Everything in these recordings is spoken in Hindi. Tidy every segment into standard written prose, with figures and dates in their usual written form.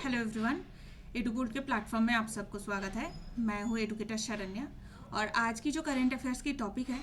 हेलो एवरीवन, एडुबोर्ड के प्लेटफॉर्म में आप सबको स्वागत है। मैं हूँ एडुकेटर शरण्या और आज की जो करंट अफेयर्स की टॉपिक है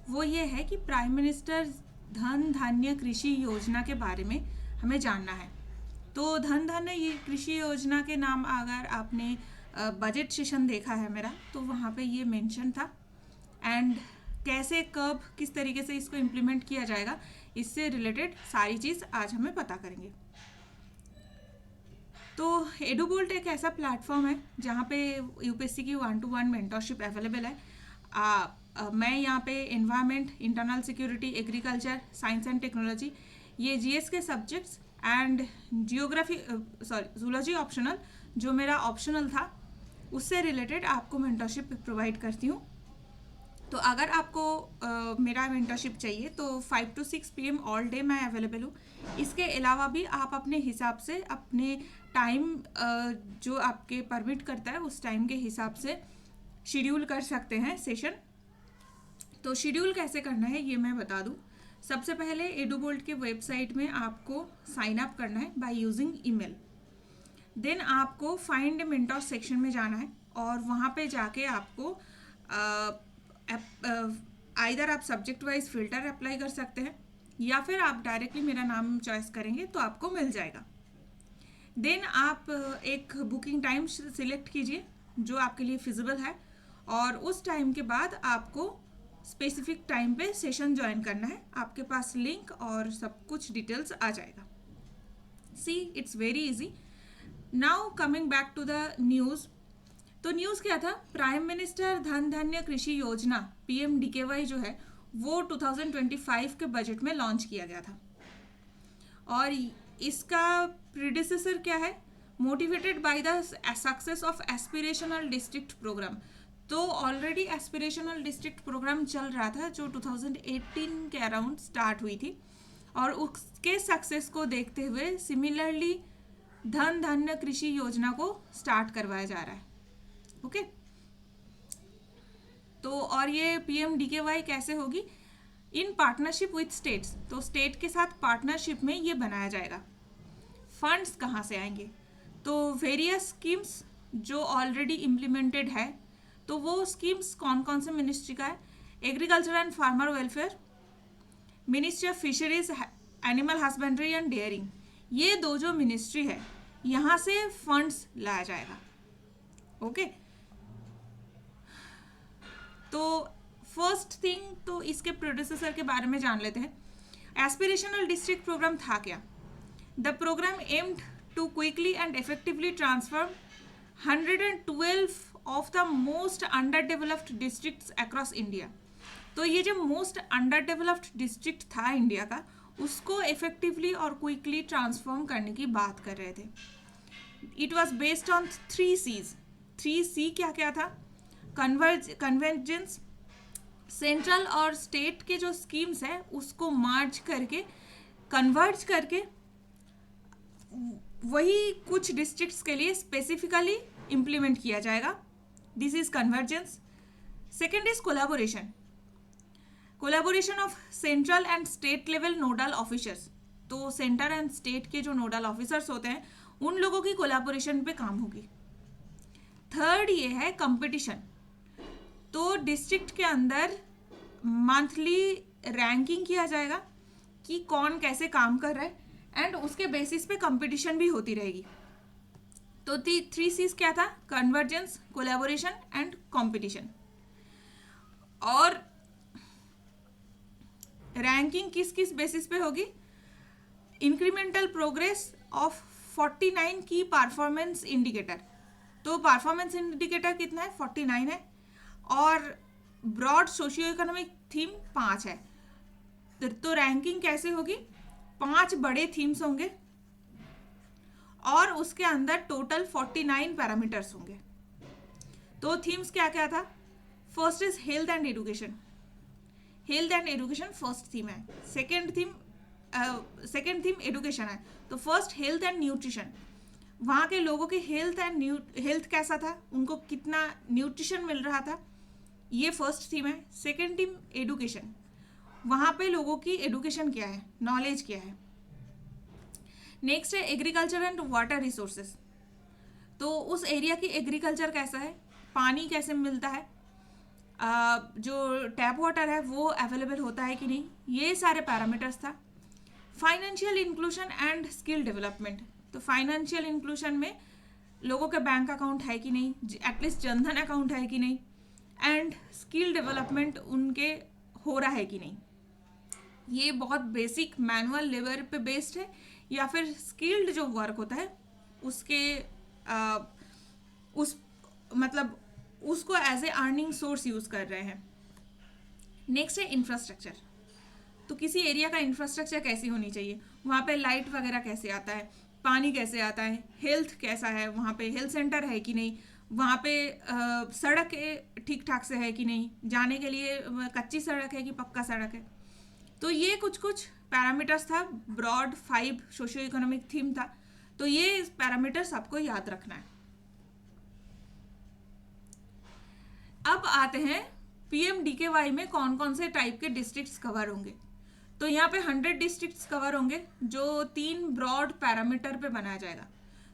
वो ये है कि प्राइम मिनिस्टर धन धान्य कृषि योजना के बारे में हमें जानना है। तो धन धान्य ये कृषि योजना के नाम अगर आपने बजट सेशन देखा है मेरा, तो वहाँ पे ये मेंशन था एंड कैसे कब किस तरीके से इसको इम्प्लीमेंट किया जाएगा, इससे रिलेटेड सारी चीज़ आज हमें पता करेंगे। तो एडुबोल्ट एक ऐसा प्लेटफॉर्म है जहाँ पे यूपीएससी की 1-to-1 मेंटरशिप अवेलेबल है। मैं यहाँ पे environment, internal security, agriculture, science and technology, ये जीएस के सब्जेक्ट्स एंड जूलॉजी ऑप्शनल, जो मेरा ऑप्शनल था, उससे रिलेटेड आपको मेंटरशिप प्रोवाइड करती हूँ। तो अगर आपको मेरा मेंटरशिप चाहिए तो 5 to 6 PM ऑल डे मैं अवेलेबल हूँ। इसके अलावा भी आप अपने हिसाब से अपने टाइम जो आपके परमिट करता है उस टाइम के हिसाब से शेड्यूल कर सकते हैं सेशन। तो शेड्यूल कैसे करना है ये मैं बता दूँ। सबसे पहले एडुबोल्ट के वेबसाइट में आपको साइन अप करना है बाय यूजिंग ईमेल। देन आपको फाइंड मेंटर सेक्शन में जाना है और वहाँ पे जाके आपको आइदर आप सब्जेक्ट वाइज फिल्टर अप्लाई कर सकते हैं या फिर आप डायरेक्टली मेरा नाम चॉइस करेंगे तो आपको मिल जाएगा। देन आप एक बुकिंग टाइम सिलेक्ट कीजिए जो आपके लिए फिजिबल है और उस टाइम के बाद आपको स्पेसिफिक टाइम पे सेशन ज्वाइन करना है। आपके पास लिंक और सब कुछ डिटेल्स आ जाएगा। See it's very easy. Now coming back to the news. तो न्यूज़ क्या था, प्राइम मिनिस्टर धन धान्य कृषि योजना PMDKY जो है वो 2025 के बजट में लॉन्च किया गया था और इसका प्रीडिसेसर क्या है, motivated by the success of aspirational district programme. तो ऑलरेडी एस्पिरेशनल डिस्ट्रिक्ट प्रोग्राम चल रहा था जो 2018 के अराउंड स्टार्ट हुई थी और उसके सक्सेस को देखते हुए सिमिलरली धन धान्य कृषि योजना को स्टार्ट करवाया जा रहा है। ओके तो और ये PMDKY कैसे होगी, इन पार्टनरशिप विथ स्टेट्स। तो स्टेट के साथ पार्टनरशिप में ये बनाया जाएगा। फंड्स कहाँ से आएंगे, तो वेरियस स्कीम्स जो ऑलरेडी इम्प्लीमेंटेड है, तो वो स्कीम्स कौन कौन से मिनिस्ट्री का है, agriculture and farmer welfare, ministry of fisheries, animal husbandry and dairying, ये दो जो मिनिस्ट्री है यहाँ से फंड्स लाया जाएगा। ओके तो फर्स्ट थिंग तो इसके प्रोड्यूसर के बारे में जान लेते हैं। एस्पिरेशनल डिस्ट्रिक्ट प्रोग्राम था क्या? The programme aimed to quickly and effectively transform 112 of the most underdeveloped districts across India. तो ये जो मोस्ट अंडर डेवलप्ड डिस्ट्रिक्ट था इंडिया का, उसको इफेक्टिवली और क्विकली ट्रांसफॉर्म करने की बात कर रहे थे। It was based on 3 C's। 3 C क्या क्या था, कन्वर्जेंस, सेंट्रल और स्टेट के जो स्कीम्स है उसको मार्ज करके कन्वर्ज करके वही कुछ डिस्ट्रिक्ट्स के लिए स्पेसिफिकली इम्प्लीमेंट किया जाएगा। This is convergence. Second is collaboration, collaboration of central and state level nodal officers. तो सेंटर एंड स्टेट के जो नोडल ऑफिसर्स होते हैं उन लोगों की कोलैबोरेशन पे काम होगी। थर्ड ये है कंपटीशन। तो डिस्ट्रिक्ट के अंदर मंथली रैंकिंग किया जाएगा कि कौन कैसे काम कर रहा है एंड उसके बेसिस पे कंपटीशन भी होती रहेगी। तो 3 C's क्या था, कन्वर्जेंस, कोलैबोरेशन एंड कंपटीशन। और रैंकिंग किस किस बेसिस पे होगी, इंक्रीमेंटल प्रोग्रेस ऑफ 49 की परफॉर्मेंस इंडिकेटर। तो परफॉर्मेंस इंडिकेटर कितना है, 49 है और ब्रॉड सोशियो इकोनॉमिक थीम 5 है। तो रैंकिंग कैसे होगी, 5 बड़े थीम्स होंगे और उसके अंदर टोटल 49 पैरामीटर्स होंगे। तो थीम्स क्या क्या था, first is health and education. Health and education first theme है। सेकेंड थीम एजुकेशन है। तो फर्स्ट हेल्थ एंड न्यूट्रिशन, वहाँ के लोगों की हेल्थ कैसा था, उनको कितना न्यूट्रिशन मिल रहा था, ये फर्स्ट थीम है। सेकेंड थीम एजुकेशन, वहाँ पे लोगों की एजुकेशन क्या है, नॉलेज क्या है। नेक्स्ट है एग्रीकल्चर एंड वाटर रिसोर्सेज। तो उस एरिया की एग्रीकल्चर कैसा है, पानी कैसे मिलता है, जो टैप वाटर है वो अवेलेबल होता है कि नहीं, ये सारे पैरामीटर्स था। Financial inclusion and skill development, तो फाइनेंशियल इंक्लूजन में लोगों के बैंक अकाउंट है कि नहीं, एटलीस्ट जनधन अकाउंट है कि नहीं, एंड स्किल डेवलपमेंट उनके हो रहा है कि नहीं। ये बहुत बेसिक मैनुअल लेबर पे बेस्ड है या फिर स्किल्ड जो वर्क होता है उसके उस मतलब उसको as a earning source use कर रहे हैं। नेक्स्ट है इंफ्रास्ट्रक्चर, तो किसी एरिया का इंफ्रास्ट्रक्चर कैसी होनी चाहिए, वहाँ पे लाइट वगैरह कैसे आता है, पानी कैसे आता है, हेल्थ कैसा है, वहाँ पे हेल्थ सेंटर है कि नहीं, वहाँ पे सड़क ठीक ठाक से है कि नहीं, जाने के लिए कच्ची सड़क है कि पक्का सड़क है। तो ये कुछ कुछ पैरामीटर्स था, ब्रॉड 5 सोशियो इकोनॉमिक थीम था, तो ये पैरामीटर्स आपको याद रखना है। अब आते हैं PMDKY में कौन कौन से टाइप के डिस्ट्रिक्ट्स कवर होंगे। तो यहाँ पे 100 डिस्ट्रिक्ट्स कवर होंगे जो 3 ब्रॉड पैरामीटर पे बनाया जाएगा।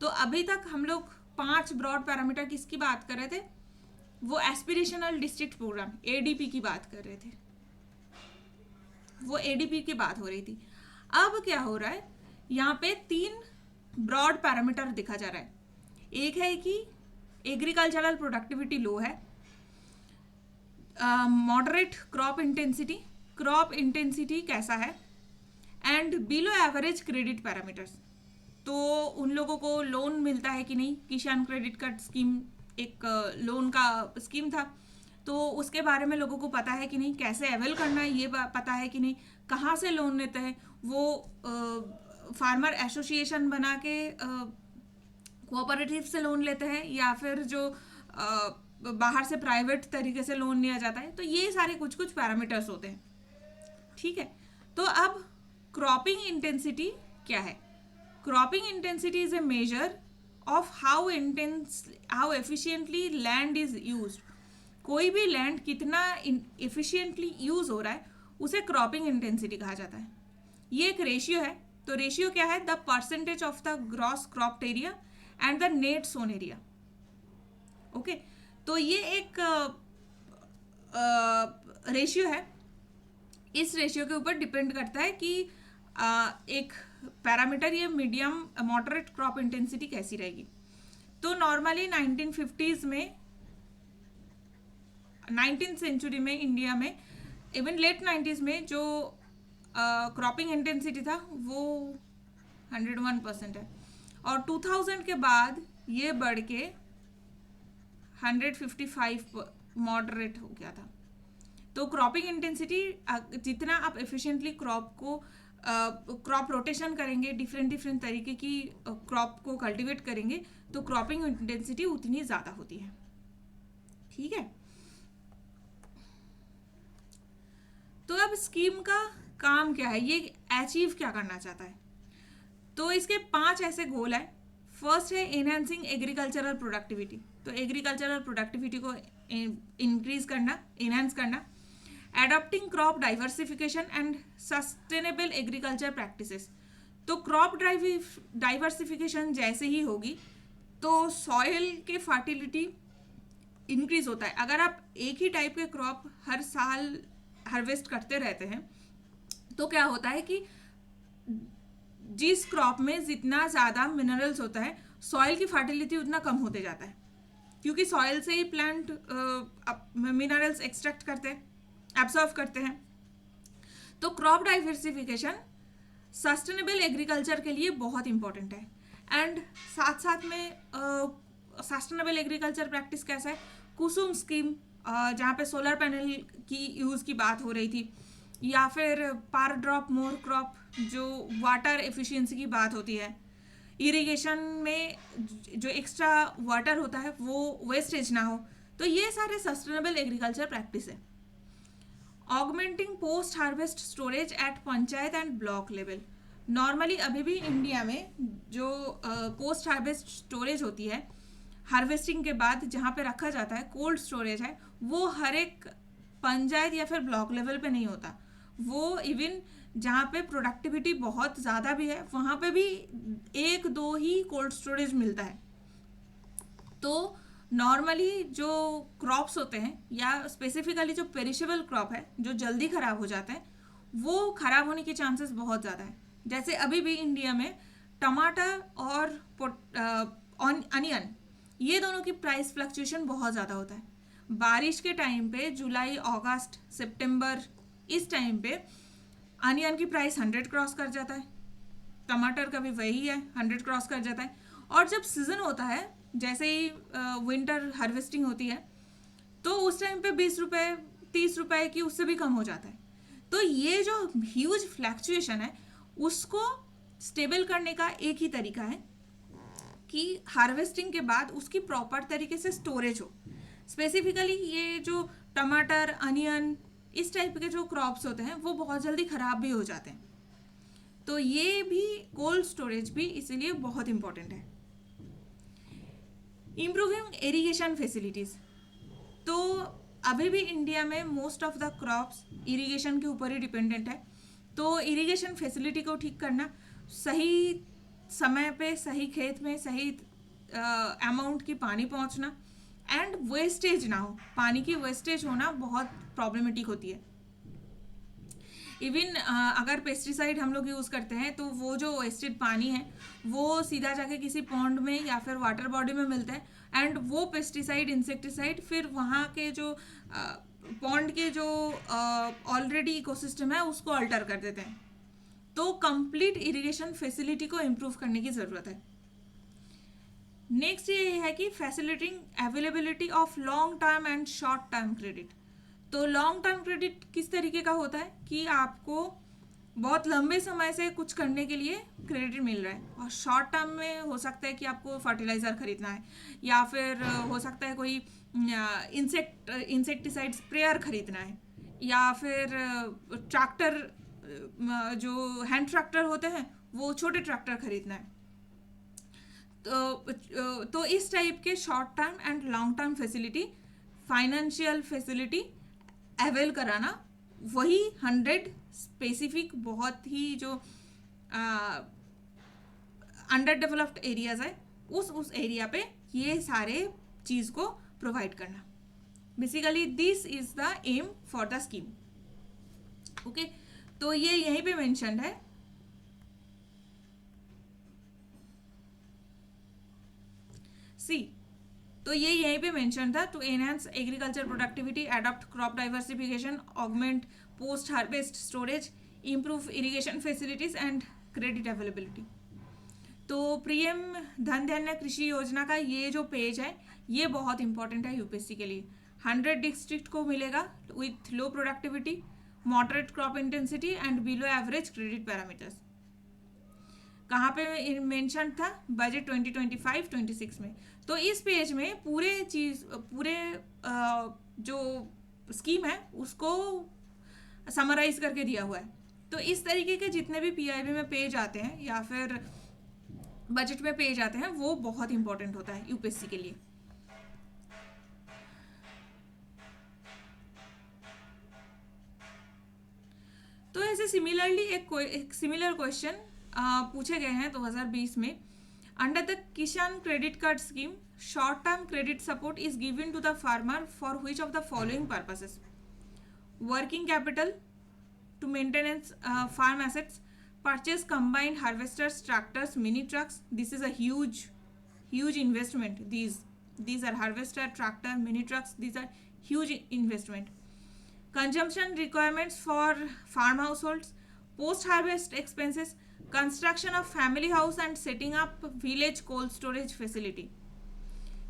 तो अभी तक हम लोग 5 ब्रॉड पैरामीटर किसकी बात कर रहे थे, वो एस्पिरेशनल डिस्ट्रिक्ट प्रोग्राम ADP की बात कर रहे थे, वो ADP की बात हो रही थी। अब क्या हो रहा है, यहाँ पे 3 ब्रॉड पैरामीटर दिखा जा रहा है। एक है कि एग्रीकल्चरल प्रोडक्टिविटी लो है, मॉडरेट क्रॉप इंटेंसिटी कैसा है, and below average credit parameters, तो उन लोगों को लोन मिलता है कि नहीं, किसान क्रेडिट कार्ड स्कीम एक लोन का स्कीम था, तो उसके बारे में लोगों को पता है कि नहीं, कैसे अवेल करना है ये पता है कि नहीं, कहाँ से लोन लेते हैं, वो फार्मर एसोसिएशन बना के कोऑपरेटिव से लोन लेते हैं या फिर जो बाहर से प्राइवेट तरीके से लोन लिया जाता है। तो ये सारे कुछ कुछ पैरामीटर्स होते हैं, ठीक है। तो अब क्रॉपिंग इंटेंसिटी क्या है, cropping intensity is a measure of how efficiently land is used. कोई भी लैंड कितना एफिशिएंटली यूज हो रहा है उसे क्रॉपिंग इंटेंसिटी कहा जाता है। ये एक रेशियो है, तो रेशियो क्या है, the percentage of the gross cropped area and the net sown area. Okay, तो ये एक रेशियो है, इस रेशियो के ऊपर डिपेंड करता है कि एक पैरामीटर ये मीडियम मॉडरेट क्रॉप इंटेंसिटी कैसी रहेगी। तो नॉर्मली 1950s में 19th सेंचुरी में इंडिया में इवन लेट 90s में जो क्रॉपिंग इंटेंसिटी था वो 101% है, और 2000 के बाद ये बढ़ के 155 मॉडरेट हो गया था। तो क्रॉपिंग इंटेंसिटी जितना आप एफिशिएंटली क्रॉप रोटेशन करेंगे, डिफरेंट तरीके की क्रॉप को कल्टीवेट करेंगे, तो क्रॉपिंग इंटेंसिटी उतनी ज़्यादा होती है, ठीक है। तो अब स्कीम का काम क्या है, ये अचीव क्या करना चाहता है, तो इसके 5 ऐसे गोल है। फर्स्ट है एनहांसिंग एग्रीकल्चरल प्रोडक्टिविटी, तो एग्रीकल्चरल प्रोडक्टिविटी को इंक्रीज करना, एनहांस करना। Adopting crop diversification and sustainable agriculture practices, तो क्रॉप डाइवर्सिफिकेशन जैसे ही होगी तो सॉइल के फर्टिलिटी इंक्रीज होता है। अगर आप एक ही टाइप के क्रॉप हर साल हार्वेस्ट करते रहते हैं तो क्या होता है कि जिस क्रॉप में जितना ज़्यादा मिनरल्स होता है सॉइल की फर्टिलिटी उतना कम होते जाता है, क्योंकि सॉइल से ही प्लांट मिनरल्स एक्सट्रैक्ट करते हैं, एब्सॉर्ब करते हैं। तो क्रॉप डाइवर्सिफिकेशन सस्टेनेबल एग्रीकल्चर के लिए बहुत इंपॉर्टेंट है। एंड साथ साथ में सस्टेनेबल एग्रीकल्चर प्रैक्टिस कैसा है, कुसुम स्कीम जहाँ पे सोलर पैनल की यूज़ की बात हो रही थी, या फिर पर ड्रॉप मोर क्रॉप जो वाटर एफिशिएंसी की बात होती है, इरिगेशन में जो एक्स्ट्रा वाटर होता है वो वेस्टेज ना हो, तो ये सारे सस्टेनेबल एग्रीकल्चर प्रैक्टिस है। Augmenting post harvest storage at panchayat and block level, normally अभी भी इंडिया में जो पोस्ट हार्वेस्ट स्टोरेज होती है, हार्वेस्टिंग के बाद जहाँ पे रखा जाता है कोल्ड स्टोरेज है, वो हर एक पंचायत या फिर ब्लॉक लेवल पे नहीं होता। वो इवन जहाँ पे प्रोडक्टिविटी बहुत ज़्यादा भी है वहाँ पे भी 1-2 ही कोल्ड स्टोरेज मिलता है। तो नॉर्मली जो क्रॉप्स होते हैं या स्पेसिफिकली जो पेरिशेबल क्रॉप है जो जल्दी ख़राब हो जाते हैं वो ख़राब होने के चांसेस बहुत ज़्यादा है। जैसे अभी भी इंडिया में टमाटर और अनियन, ये दोनों की प्राइस फ्लक्चुएशन बहुत ज़्यादा होता है। बारिश के टाइम पे जुलाई अगस्त सितंबर इस टाइम पे अनियन की प्राइस 100 क्रॉस कर जाता है, टमाटर का भी वही है 100 क्रॉस कर जाता है। और जब सीज़न होता है जैसे ही विंटर हार्वेस्टिंग होती है तो उस टाइम पे 20 रुपये 30 रुपये की उससे भी कम हो जाता है। तो ये जो ह्यूज फ्लैक्चुएशन है उसको स्टेबल करने का एक ही तरीका है कि हार्वेस्टिंग के बाद उसकी प्रॉपर तरीके से स्टोरेज हो। स्पेसिफिकली ये जो टमाटर अनियन इस टाइप के जो क्रॉप्स होते हैं वो बहुत जल्दी ख़राब भी हो जाते हैं, तो ये भी कोल्ड स्टोरेज भी इसीलिए बहुत इम्पोर्टेंट है। इम्प्रूविंग इरिगेशन फैसिलिटीज़, तो अभी भी इंडिया में most of the crops irrigation के ऊपर ही डिपेंडेंट है। तो इरिगेशन फैसिलिटी को ठीक करना, सही समय पे सही खेत में सही अमाउंट की पानी पहुंचना एंड वेस्टेज ना हो, पानी की वेस्टेज होना बहुत प्रॉब्लमेटिक होती है। इवन अगर पेस्टिसाइड हम लोग यूज़ करते हैं तो वो जो वेस्टेड पानी है वो सीधा जाके किसी पॉन्ड में या फिर वाटर बॉडी में मिलता है एंड वो पेस्टिसाइड इंसेक्टिसाइड फिर वहाँ के जो पॉन्ड के जो ऑलरेडी इकोसिस्टम है उसको अल्टर कर देते हैं। तो कंप्लीट इरिगेशन फैसिलिटी को इम्प्रूव करने की ज़रूरत है। नेक्स्ट ये है कि facilitating availability of long term and short term credit. तो लॉन्ग टर्म क्रेडिट किस तरीके का होता है कि आपको बहुत लंबे समय से कुछ करने के लिए क्रेडिट मिल रहा है, और शॉर्ट टर्म में हो सकता है कि आपको फर्टिलाइज़र खरीदना है या फिर हो सकता है कोई इंसेक्टिसाइड स्प्रेयर खरीदना है या फिर ट्रैक्टर, जो हैंड ट्रैक्टर होते हैं वो छोटे ट्रैक्टर खरीदना है। तो इस टाइप के short term and long term facility financial facility avail कराना, वही 100 स्पेसिफिक बहुत ही जो अंडर डेवलप्ड एरियाज है उस एरिया पे ये सारे चीज़ को प्रोवाइड करना। Basically this is the aim for the scheme. Okay, तो ये यहीं पे मेंशन्ड है। सी, तो ये यहीं पे मेंशन था, to enhance agriculture productivity, adopt crop diversification, augment post harvest storage, improve irrigation facilities and credit availability. तो पीएम धन धान्य कृषि योजना का ये जो पेज है ये बहुत इंपॉर्टेंट है यूपीएससी के लिए। 100 डिस्ट्रिक्ट को मिलेगा with low productivity, moderate crop intensity and below average credit parameters. कहाँ पे मेंशन था? बजट 2025-26 में। तो इस पेज में पूरे जो स्कीम है उसको समराइज करके दिया हुआ है। तो इस तरीके के जितने भी पीआईबी में पेज आते हैं या फिर बजट में पेज आते हैं वो बहुत इंपॉर्टेंट होता है यूपीएससी के लिए। तो ऐसे सिमिलरली एक सिमिलर क्वेश्चन पूछे गए हैं 2020 में। Under the Kisan credit card scheme, short term credit support is given to the farmer for which of the following purposes? Working capital to maintenance farm assets, purchase combined harvesters, tractors, mini trucks. This is a huge investment. These are harvester, tractor, mini trucks. These are huge investment. Consumption requirements for farm households, post harvest expenses, construction of family house and setting up village cold storage facility.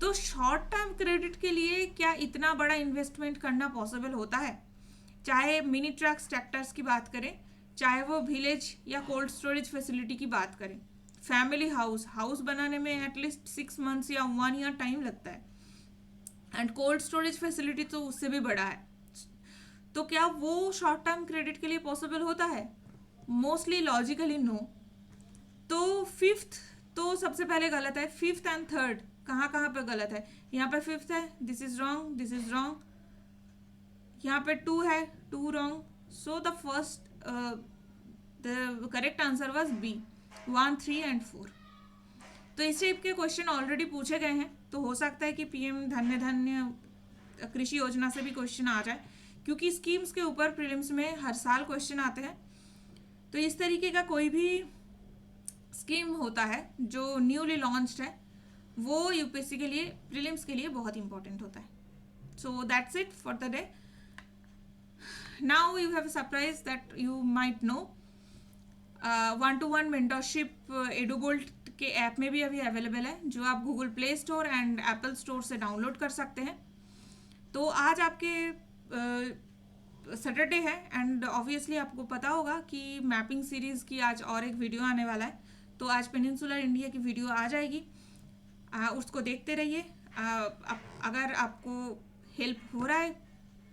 तो शॉर्ट टर्म क्रेडिट के लिए क्या इतना बड़ा इन्वेस्टमेंट करना पॉसिबल होता है? चाहे मिनी ट्रक्स ट्रैक्टर्स की बात करें, चाहे वो विलेज या कोल्ड स्टोरेज फैसिलिटी की बात करें, फैमिली हाउस बनाने में एटलीस्ट 6 मंथ्स या 1 ईयर टाइम लगता है, एंड कोल्ड स्टोरेज फैसिलिटी तो उससे भी बड़ा है। तो क्या वो शॉर्ट टर्म क्रेडिट के लिए पॉसिबल होता है? Mostly logically no. तो फिफ्थ तो सबसे पहले गलत है। फिफ्थ एंड थर्ड कहाँ पे गलत है? यहाँ पे फिफ्थ है, this is wrong, this is wrong. यहाँ पे 2 है, 2 wrong. So the first the correct answer was B, 1, 3 and 4. तो इस टाइप के क्वेश्चन ऑलरेडी पूछे गए हैं, तो हो सकता है कि पीएम धन्य धन्य कृषि योजना से भी क्वेश्चन आ जाए, क्योंकि स्कीम्स के ऊपर प्रीलिम्स में हर साल क्वेश्चन आते हैं। तो इस तरीके का कोई भी स्कीम होता है जो न्यूली लॉन्च्ड है, वो यूपीएससी के लिए प्रीलिम्स के लिए बहुत इंपॉर्टेंट होता है। So that's it for the day. Now you have surprise that you might know 1-to-1 mentorship Edubolt के ऐप में भी अभी अवेलेबल है, जो आप Google Play Store and Apple Store से डाउनलोड कर सकते हैं। तो आज आपके सैटरडे है एंड ऑब्वियसली आपको पता होगा कि मैपिंग सीरीज़ की आज और एक वीडियो आने वाला है, तो आज पेनिनसुलर इंडिया की वीडियो आ जाएगी, उसको देखते रहिए। अगर आपको हेल्प हो रहा है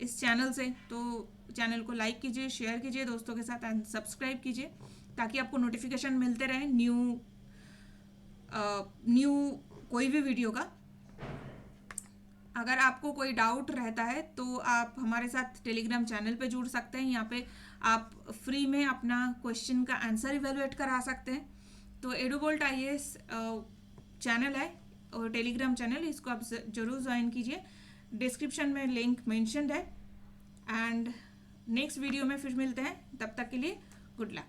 इस चैनल से तो चैनल को लाइक कीजिए, शेयर कीजिए दोस्तों के साथ एंड सब्सक्राइब कीजिए, ताकि आपको नोटिफिकेशन मिलते रहे न्यू कोई भी वीडियो का। अगर आपको कोई डाउट रहता है तो आप हमारे साथ टेलीग्राम चैनल पे जुड़ सकते हैं। यहाँ पे आप फ्री में अपना क्वेश्चन का आंसर इवेलुएट करा सकते हैं। तो एडुबोल्ट IAS चैनल है और टेलीग्राम चैनल, इसको आप ज़रूर ज्वाइन कीजिए। डिस्क्रिप्शन में लिंक मेंशन्ड है। एंड नेक्स्ट वीडियो में फिर मिलते हैं, तब तक के लिए गुड लक।